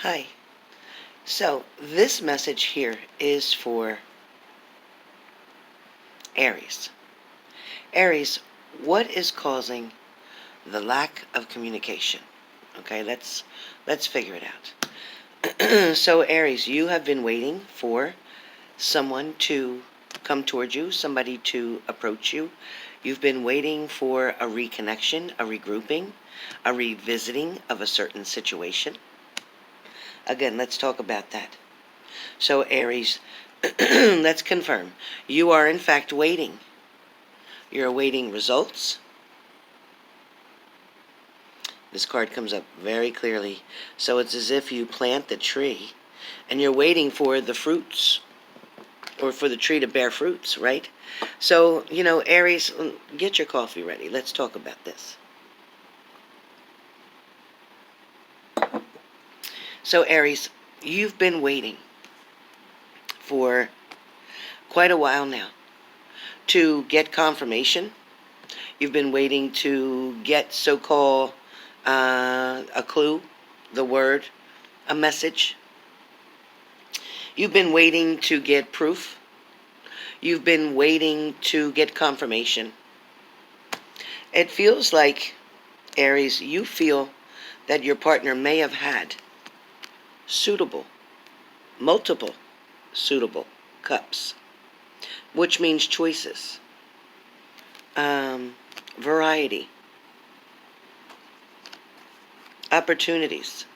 Hi. So, this message here is for Aries. Aries, what is causing the lack of communication? Okay, let's figure it out. So, Aries, you have been waiting for someone to come towards you, somebody to approach you. You've been waiting for a reconnection, a regrouping, a revisiting of a certain situation. Again, let's talk about that. So, Aries, let's confirm. You are, in fact, waiting. You're awaiting results. This card comes up very clearly. So it's as if you plant the tree, and you're waiting for the fruits, or for the tree to bear fruits, right? So, Aries, get your coffee ready. Let's talk about this. So, Aries, you've been waiting for quite a while now to get confirmation. You've been waiting to get so-called a clue, the word, a message. You've been waiting to get proof. You've been waiting to get confirmation. It feels like, Aries, you feel that your partner may have had multiple suitable cups, which means choices, variety, opportunities,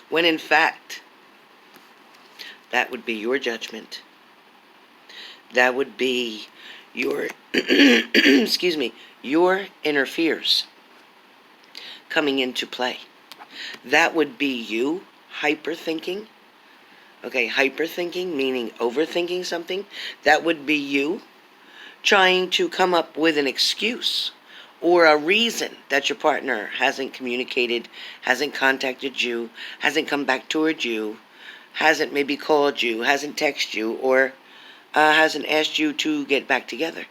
when in fact, that would be your judgment. That would be your, excuse me, your inner fears coming into play. That would be you hyperthinking. Okay, hyperthinking meaning overthinking something. That would be you trying to come up with an excuse or a reason that your partner hasn't communicated, hasn't contacted you, hasn't come back towards you, hasn't maybe called you, hasn't texted you, or hasn't asked you to get back together.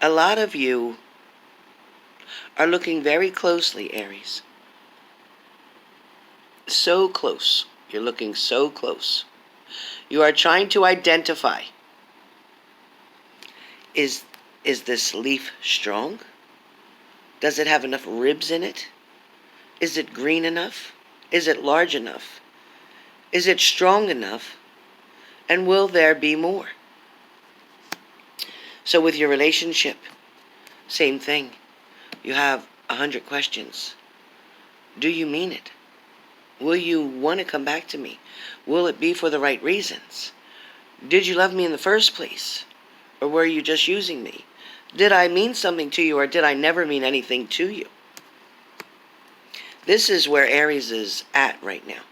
A lot of you are looking very closely, Aries. So close. You're looking so close. You are trying to identify, is this leaf strong? Does it have enough ribs in it? Is it green enough? Is it large enough? Is it strong enough? And will there be more? So with your relationship, same thing. You have 100 questions. Do you mean it? Will you want to come back to me? Will it be for the right reasons? Did you love me in the first place? Or were you just using me? Did I mean something to you, or did I never mean anything to you? This is where Aries is at right now,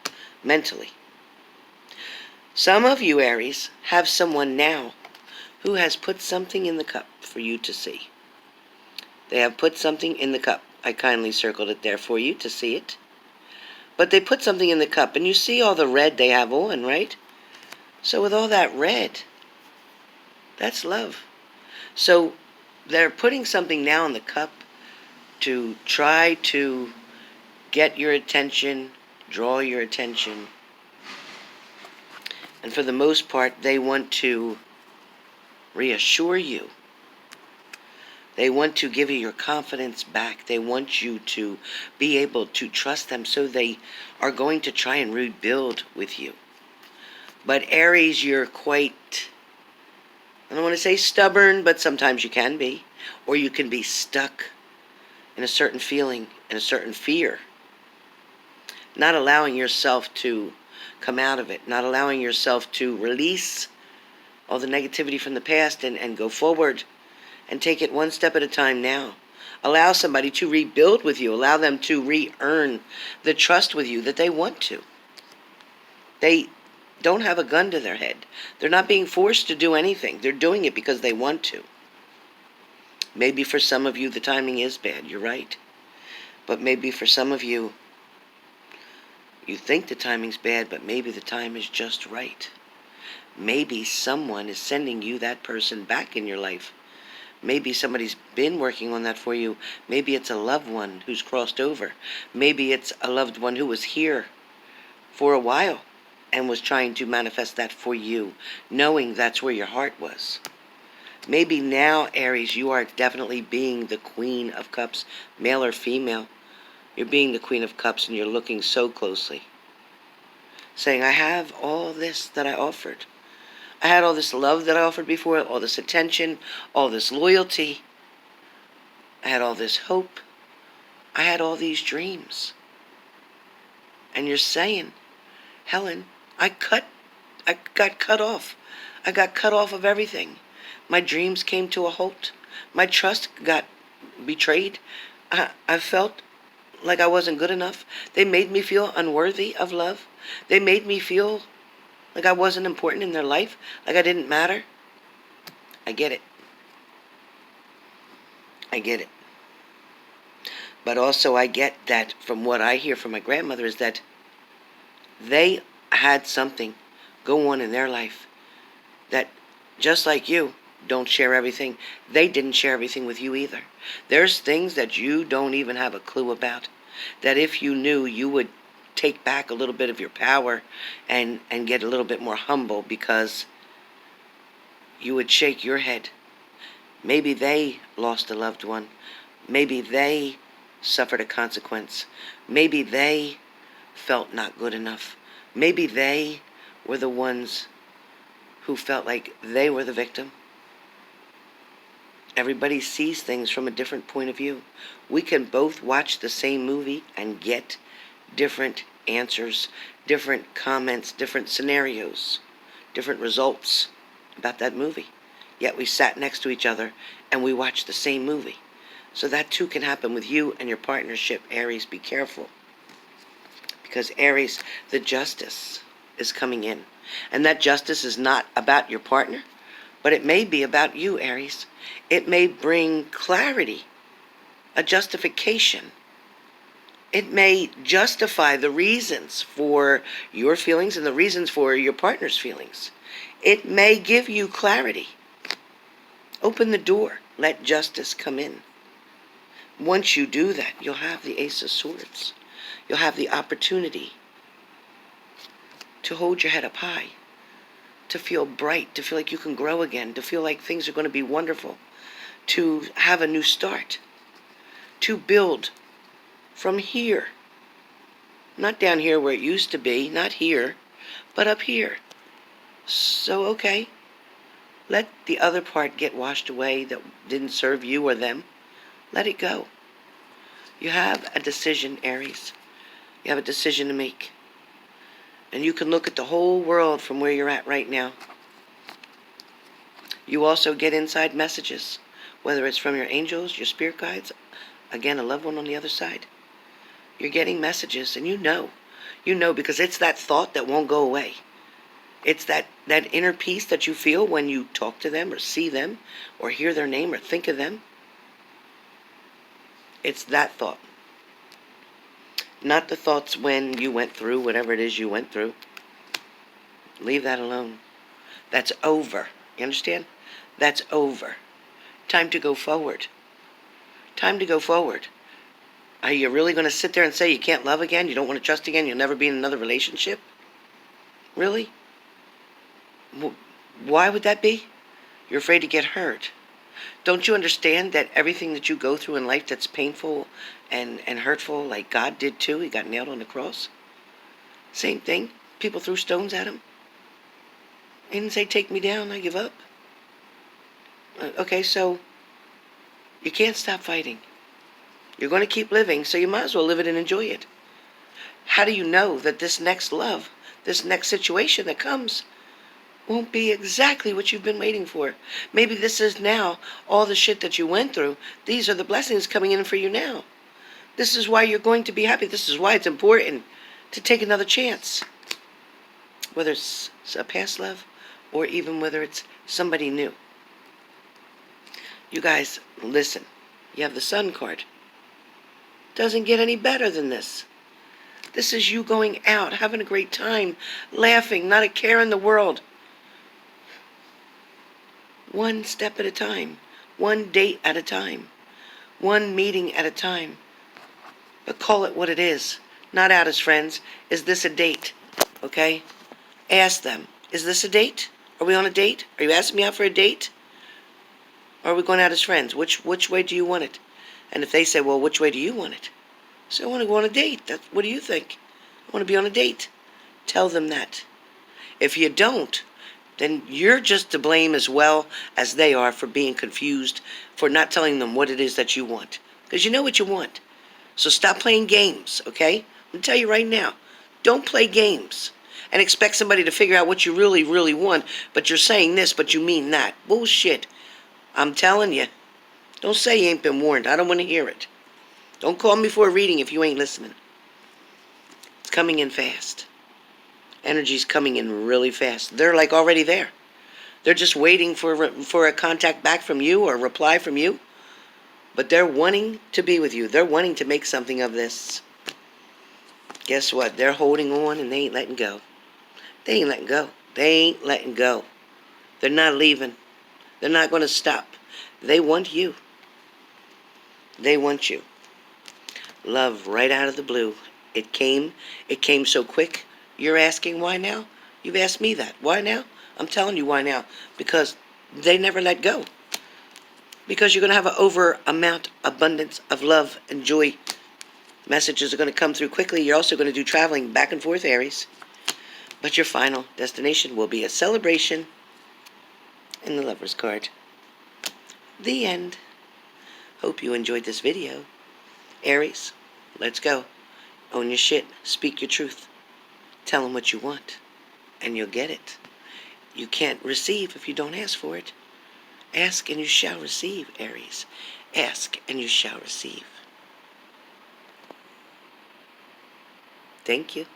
mentally. Some of you, Aries, have someone now who has put something in the cup for you to see. They have put something in the cup. I kindly circled it there for you to see it. But they put something in the cup, and you see all the red they have on, right? So with all that red, that's love. So they're putting something now in the cup to try to get your attention, draw your attention. And for the most part, they want to reassure you. They want to give you your confidence back. They want you to be able to trust them, so they are going to try and rebuild with you. But Aries, you're quite, I don't want to say stubborn, but sometimes you can be. Or you can be stuck in a certain feeling, in a certain fear. Not allowing yourself to come out of it. Not allowing yourself to release all the negativity from the past and go forward. And take it one step at a time now. Allow somebody to rebuild with you. Allow them to re-earn the trust with you that they want to. They don't have a gun to their head. They're not being forced to do anything. They're doing it because they want to. Maybe for some of you the timing is bad. You're right. But maybe for some of you, you think the timing's bad, but maybe the time is just right. Maybe someone is sending you that person back in your life. Maybe somebody's been working on that for you. Maybe it's a loved one who's crossed over. Maybe it's a loved one who was here for a while and was trying to manifest that for you, knowing that's where your heart was. Maybe now, Aries, you are definitely being the Queen of Cups, male or female. You're being the Queen of Cups and you're looking so closely, saying, I have all this that I offered. I had all this love that I offered before, all this attention, all this loyalty. I had all this hope. I had all these dreams. And you're saying, Helen, I got cut off. I got cut off of everything. My dreams came to a halt. My trust got betrayed. I felt like I wasn't good enough. They made me feel unworthy of love. They made me feel like I wasn't important in their life, like I didn't matter. I get it. I get it. But also I get that from what I hear from my grandmother is that they had something go on in their life that, just like you, don't share everything. They didn't share everything with you either. There's things that you don't even have a clue about, that if you knew, you would take back a little bit of your power and get a little bit more humble, because you would shake your head. Maybe they lost a loved one. Maybe they suffered a consequence. Maybe they felt not good enough. Maybe they were the ones who felt like they were the victim. Everybody sees things from a different point of view. We can both watch the same movie and get different answers, different comments, different scenarios, different results about that movie. Yet we sat next to each other and we watched the same movie. So that too can happen with you and your partnership, Aries. Be careful. Because Aries, the justice is coming in. And that justice is not about your partner, but it may be about you, Aries. It may bring clarity, a justification. It may justify the reasons for your feelings and the reasons for your partner's feelings. It may give you clarity. Open the door. Let justice come in. Once you do that, you'll have the Ace of Swords. You'll have the opportunity to hold your head up high, to feel bright, to feel like you can grow again, to feel like things are going to be wonderful, to have a new start, to build from here. Not down here where it used to be, not here, but up here. So, okay, let the other part get washed away that didn't serve you or them. Let it go. You have a decision, Aries. You have a decision to make. And you can look at the whole world from where you're at right now. You also get inside messages, whether it's from your angels, your spirit guides, again, a loved one on the other side. You're getting messages, and you know because it's that thought that won't go away. It's that inner peace that you feel when you talk to them or see them or hear their name or think of them. It's that thought. Not the thoughts when you went through whatever it is you went through. Leave that alone. That's over. You understand? That's over. Time to go forward. Time to go forward. Are you really going to sit there and say you can't love again? You don't want to trust again? You'll never be in another relationship? Really? Why would that be? You're afraid to get hurt. Don't you understand that everything that you go through in life that's painful and hurtful, like God did too, he got nailed on the cross? Same thing. People threw stones at him. He didn't say, take me down, I give up. Okay, so you can't stop fighting. You're going to keep living, so you might as well live it and enjoy it. How do you know that this next love, this next situation that comes, won't be exactly what you've been waiting for? Maybe this is now all the shit that you went through. These are the blessings coming in for you now. This is why you're going to be happy. This is why it's important to take another chance. Whether it's a past love or even whether it's somebody new. You guys, listen. You have the Sun card. Doesn't get any better than this. This is you going out, having a great time, laughing, not a care in the world. One step at a time. one date at a time, one meeting at a time. But call it what it is. Not out as friends. Is this a date? Okay? Ask them. Is this a date? Are we on a date? Are you asking me out for a date? Or are we going out as friends? Which way do you want it? And if they say, well, which way do you want it? So I want to go on a date. What do you think? I want to be on a date. Tell them that. If you don't, then you're just to blame as well as they are for being confused, for not telling them what it is that you want. Because you know what you want. So stop playing games, okay? I'm going to tell you right now. Don't play games and expect somebody to figure out what you really, really want, but you're saying this, but you mean that. Bullshit. I'm telling you. Don't say you ain't been warned. I don't want to hear it. Don't call me for a reading if you ain't listening. It's coming in fast. Energy's coming in really fast. They're like already there. They're just waiting for a contact back from you or a reply from you. But they're wanting to be with you. They're wanting to make something of this. Guess what? They're holding on and they ain't letting go. They ain't letting go. They ain't letting go. They're not leaving. They're not going to stop. They want you. They want you. Love right out of the blue. It came so quick. You're asking why now? You've asked me that. Why now? I'm telling you why now. Because they never let go. Because you're going to have an abundance of love and joy. Messages are going to come through quickly. You're also going to do traveling back and forth, Aries. But your final destination will be a celebration in the Lover's card. The end. Hope you enjoyed this video. Aries, let's go. Own your shit. Speak your truth. Tell them what you want. And you'll get it. You can't receive if you don't ask for it. Ask and you shall receive, Aries. Ask and you shall receive. Thank you.